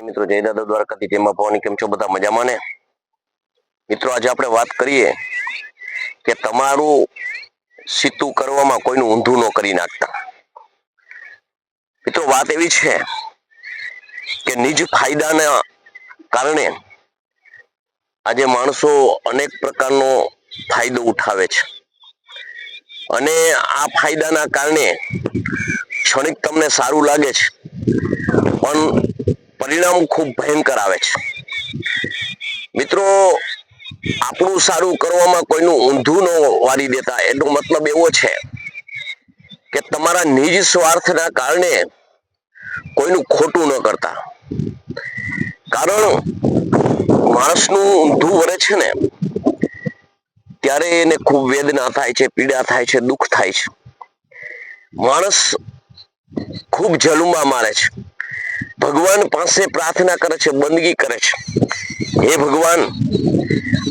મિત્રો જય દાદા દ્વારકાથી તેમાં પવાની કેમ છો બધા મજામાં ને મિત્રો આજે આપણે વાત કરીએ કે તમારું સીતું કરવામાં કોઈનું ઊંધું ન કરી નાખતા મિત્રો વાત એવી છે કે નિજ ફાયદાના કારણે આજે માણસો અનેક પ્રકારનો ફાયદો ઉઠાવે છે અને આ ફાયદાના કારણે ક્ષણિક તમને સારું લાગે છે પણ પરિણામ ખૂબ ભયંકર આવે છે મિત્રો આપણું સારું કરવામાં કોઈનું ઊંધું ન વારી દેતા એનો મતલબ એવો છે કે તમારા નિજ સ્વાર્થના કારણે કોઈનું ખોટું ન કરતા કારણ માણસનું ઊંધું વળે છે ને ત્યારે એને ખૂબ વેદના થાય છે, પીડા થાય છે, દુઃખ થાય છે. માણસ ખૂબ જલુમા મારે છે, ભગવાન પાસે પ્રાર્થના કરે છે, બંદગી કરે છે, હે ભગવાન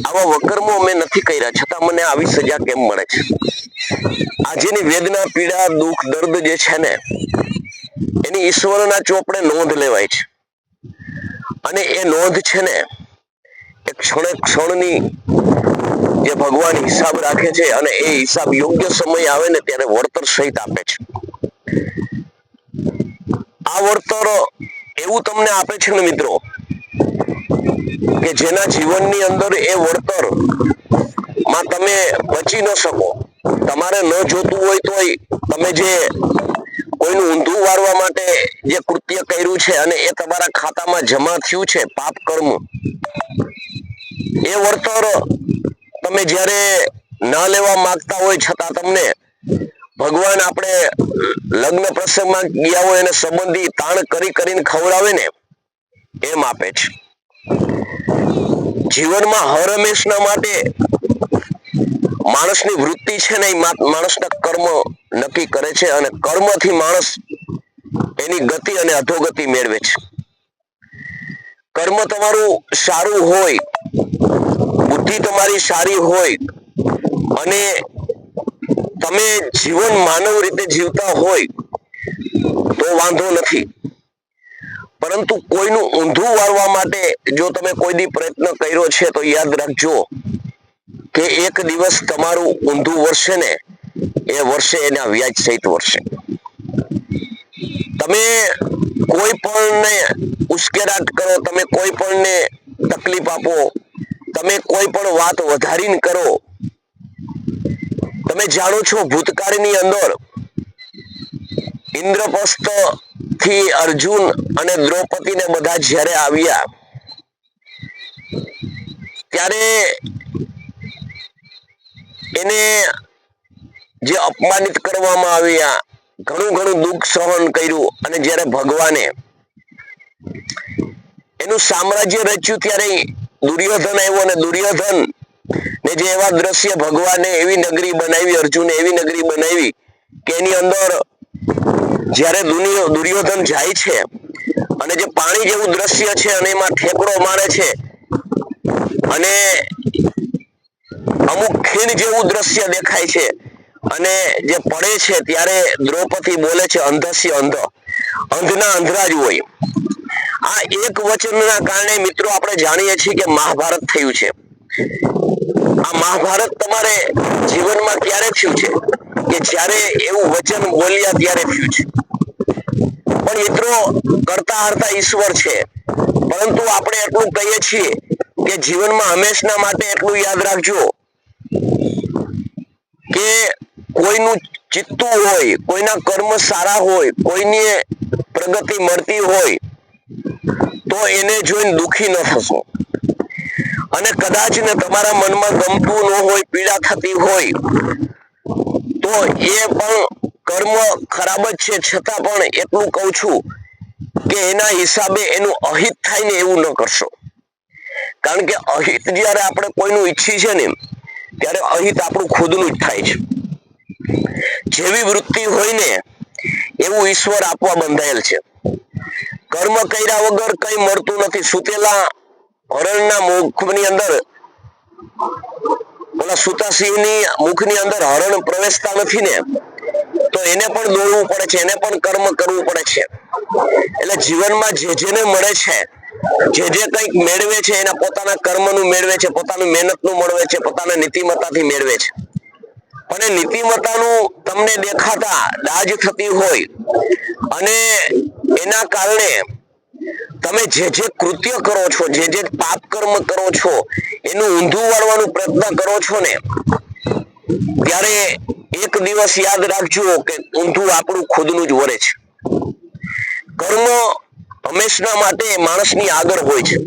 આવા વકર્મો મેં નથી કર્યા છતાં મને આવી સજા કેમ મળે છે. આજેની વેદના, પીડા, દુઃખ, દર્દ જે છે ને એની ઈશ્વરના ચોપડે નોંધ લેવાય છે અને એ નોંધ છે ને એ ક્ષણે ક્ષણની જે ભગવાન હિસાબ રાખે છે અને એ હિસાબ યોગ્ય સમય આવે ને ત્યારે વળતર સહિત આપે છે. આ વળતર એવું તમને આપે છે ને મિત્રો કે જેના જીવનની અંદર એ વળતર માં તમે બચી ન શકો. તમારે ન જોતું હોય તોય તમે જે કોઈનું ઊંધું વારવા માટે જે કૃત્ય કર્યું છે અને એ તમારા ખાતામાં જમા થયું છે પાપ કર્મ, એ વળતર તમે જ્યારે ન લેવા માંગતા હોય છતાં તમને ભગવાન આપણે લગ્ન પ્રસંગમાં ગયા હોય એને સંબંધી તાણ કરી કરીને ખવડાવે ને એમ આપે છે. જીવનમાં હર હંમેશના માટે માણસની વૃત્તિ છે ને એ માણસના કર્મ નક્કી કરે છે અને કર્મથી માણસ એની ગતિ અને અધોગતિ મેળવે છે. કર્મ તમારું સારું હોય, બુદ્ધિ તમારી સારી હોય અને તમે જીવન માનવ રીતે જીવતા હોય તો વાંધો નથી, પરંતુ કોઈનું ઊંધું વાળવા માટે જો તમે કોઈ દી પ્રયત્ન કર્યો છે તો યાદ રાખજો કે એક દિવસ તમારું ઊંધું વરસે ને એ વર્ષે એના વ્યાજ સહિત વરસે. તમે કોઈ પણને ઉશ્કેરાટ કરો, તમે કોઈ પણને તકલીફ આપો, તમે કોઈ પણ વાત વધારીને કરો, તમે જાણો છો ભૂતકાળની અંદર ઇન્દ્રપ્રસ્થ થી અર્જુન અને દ્રૌપદીને બધા જ્યારે આવ્યા ત્યારે એને જે અપમાનિત કરવામાં આવ્યા, ઘણું ઘણું દુઃખ સહન કર્યું અને જ્યારે ભગવાને એનું સામ્રાજ્ય રચ્યું ત્યારે દુર્યોધન આવ્યો અને દુર્યોધન ને જે એવા દ્રશ્ય ભગવાને એવી નગરી બનાવી, અર્જુને એવી નગરી બનાવી કે એની અંદર જ્યારે દુર્યોધન જાય છે અને જે પાણી જેવું દ્રશ્ય છે અને એમાં ઠેકડો મારે છે અને અમુક ખીણ જેવું દ્રશ્ય દેખાય છે અને જે પડે છે ત્યારે દ્રૌપદી બોલે છે અંધસ્ય અંધ, અંધના અંધરા જ હોય. આ એક વચનના કારણે મિત્રો આપણે જાણીએ છીએ કે મહાભારત થયું છે. આ મહાભારત તમારે જીવનમાં ક્યારે થયું છે કે જ્યારે એવું વચન બોલ્યા ત્યારે થયું છે. પણ મિત્રો કરતા હરતા ઈશ્વર છે, પરંતુ આપણે એટલું કહીએ છીએ કે જીવનમાં હંમેશના માટે એટલું યાદ રાખજો કે કોઈનું ચિત્તું હોય, કોઈના કર્મ સારા હોય, કોઈની પ્રગતિ મળતી હોય તો એને જોઈને દુઃખી ન થશો અને કદાચ ને તમારા મનમાં ગમતું ન હોય, પીડા થતી હોય તો એ પણ કર્મ ખરાબ જ છે, છતાં પણ એટલું કહું છું કે એના હિસાબે એનું અહિત થાય ને એવું ન કરશો. કારણ કે અહિત જ્યારે આપણે કોઈનું ઈચ્છી છે ને ત્યારે અહિત આપણું ખુદનું જ થાય છે. જેવી વૃત્તિ હોય ને એવું ઈશ્વર આપવા બંધાયેલ છે. કર્મ કર્યા વગર કઈ મળતું નથી. સુતેલા હરણના મુખની અંદર, ઓલા સુતાસિંહની મુખની અંદર હરણ પ્રવેશતા નથી ને તો એને પણ દોડવું પડે છે, એને પણ કર્મ કરવું પડે છે. એટલે જીવનમાં જે જેને મળે છે, જે જે કંઈક મેળવે છે, એના પોતાના કર્મનું મેળવે છે, પોતાનું મહેનતનું મેળવે છે, પોતાના નીતિમત્તાથી મેળવે છે. પણ એ નીતિમત્તાનું તમને દેખાતા દાજ થતી હોય અને એના કારણે તમે જે જે કૃત્ય કરો છો, જે જે પાપ કર્મ કરો છો, એનું ઊંધું વાળવાનો પ્રયત્ન કરો છો ને, ત્યારે એક દિવસ યાદ રાખજો કે ઊંધું આપણું ખુદનું જ વરે છે. કર્મ હંમેશા માટે માણસની આગળ હોય છે.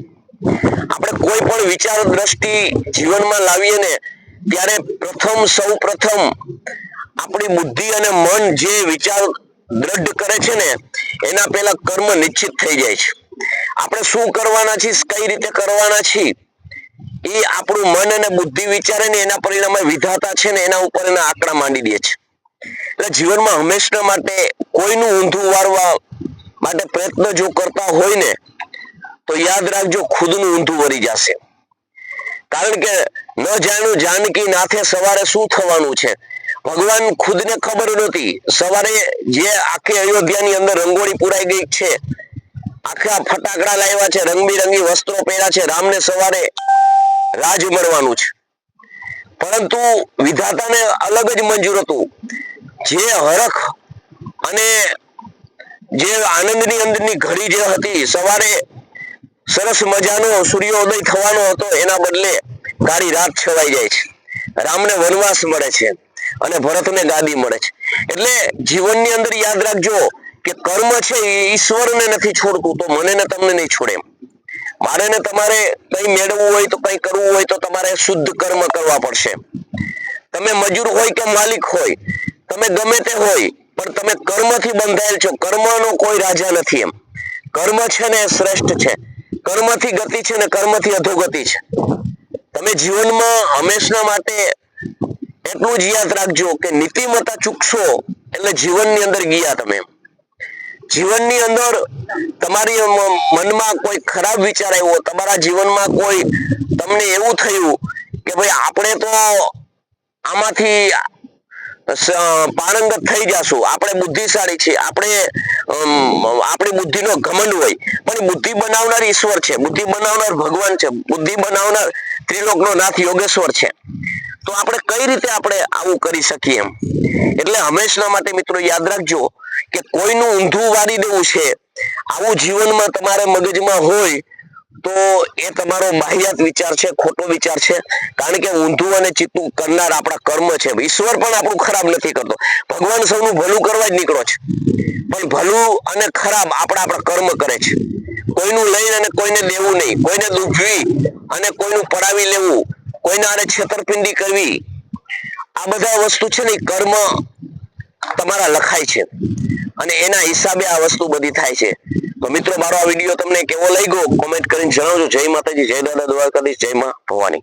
આપણે કોઈ પણ વિચાર દ્રષ્ટિ જીવનમાં લાવીએ ને ત્યારે સૌ પ્રથમ આપણી બુદ્ધિ અને મન જે વિચાર દ્રઢ કરે છે ને એના પહેલા કર્મ નિશ્ચિત થઈ જાય છે. આપણે શું કરવાના છીએ, કઈ રીતે કરવાના છીએ, એ આપણું મન અને બુદ્ધિ વિચારે ને એના પરિણામે વિધાતા છે ને એના ઉપર એના આંકડા માંડી દે છે. એટલે જીવનમાં હંમેશા માટે કોઈનું ઊંધું વારવા માટે પ્રયત્ન જો કરતા હોય ને તો યાદ રાખજો ખુદનું ઊંધું વરી જશે. કારણ કે ન જાણ્યું જાનકી નાથે સવારે શું થવાનું છે. ભગવાન ખુદને ખબર નહોતી. સવારે જે આખી અયોધ્યાની અંદર રંગોળી પુરાઈ ગઈ છે, આખા ફટાકડા લાવ્યા છે, રંગબેરંગી વસ્ત્રો પહેર્યા છે, રામને સવારે રાજ મળવાનું છે. પરંતુ વિધાતાને અલગ જ મંજૂર હતું. જે હરખ અને જે આનંદની અંદરની ઘડી જે હતી, સવારે સરસ મજાનો સૂર્યોદય થવાનો હતો, એના બદલે કાળી રાત છવાઈ જાય છે. રામને વનવાસ મળે છે અને ભરતને ગાદી મળે છે. એટલે જીવનની અંદર યાદ રાખજો કે કર્મ છે એ ઈશ્વરને નથી છોડતું તો મને ને તમને નહીં છોડે. મારે ને તમારે કઈ મેળવવું હોય તો કઈ કરવું હોય તો તમારે શુદ્ધ કર્મ કરવા પડશે. તમે મજૂર હોય કે માલિક હોય, તમે ગમે તે હોય, પણ તમે કર્મથી બંધાયેલ છો. કર્મનો કોઈ રાજા નથી. એમ કર્મ છે ને એ શ્રેષ્ઠ છે. કર્મથી ગતિ છે ને કર્મથી અધોગતિ છે. તમે જીવનમાં હંમેશા માટે એટલું જ યાદ રાખજો કે નીતિમત્તા ચૂકશો એટલે જીવનની અંદર ગયા તમે. જીવનની અંદર તમારી મનમાં કોઈ ખરાબ વિચાર આવ્યો, તમારા જીવનમાં કોઈ તમને એવું થયું કે ભાઈ આપણે તો આમાંથી પારંગત થઈ જશું, આપણે બુદ્ધિશાળી છીએ, આપણી બુદ્ધિનો ઘમંડ હોય, પણ બુદ્ધિ બનાવનાર ઈશ્વર છે, બુદ્ધિ બનાવનાર ભગવાન છે, બુદ્ધિ બનાવનાર ત્રિલોકનો નાથ યોગેશ્વર છે. તો આપણે કઈ રીતે આપણે આવું કરી શકીએ એમ. એટલે હંમેશા માટે મિત્રો યાદ રાખજો કે કોઈનું ઊંધું વારી દેવું છે, આવું જીવનમાં તમારે મગજમાં હોય તો એ તમારો બાહ્યાત વિચાર છે, ખોટો વિચાર છે. કારણ કે ઊંધું અને ચીતું કરનાર આપણા કર્મ છે. ઈશ્વર પણ આપણું ખરાબ નથી કરતો. ભગવાન સૌનું ભલું કરવા જ નીકળો છે, પણ ભલું અને ખરાબ આપણા કર્મ કરે છે. કોઈનું લઈને અને કોઈને દેવું નહીં, કોઈને દુભવી અને કોઈનું પડાવી લેવું, કોઈને આને છેતરપિંડી કરવી, આ બધા વસ્તુ છે ને કર્મ તમારા લખાય છે અને એના હિસાબે આ વસ્તુ બધી થાય છે. તો મિત્રો મારો આ વિડીયો તમને કેવો લાગ્યો કોમેન્ટ કરીને જણાવજો. જય માતાજી, જય દાદા દ્વારકાધીશ, જય માં ભવાની.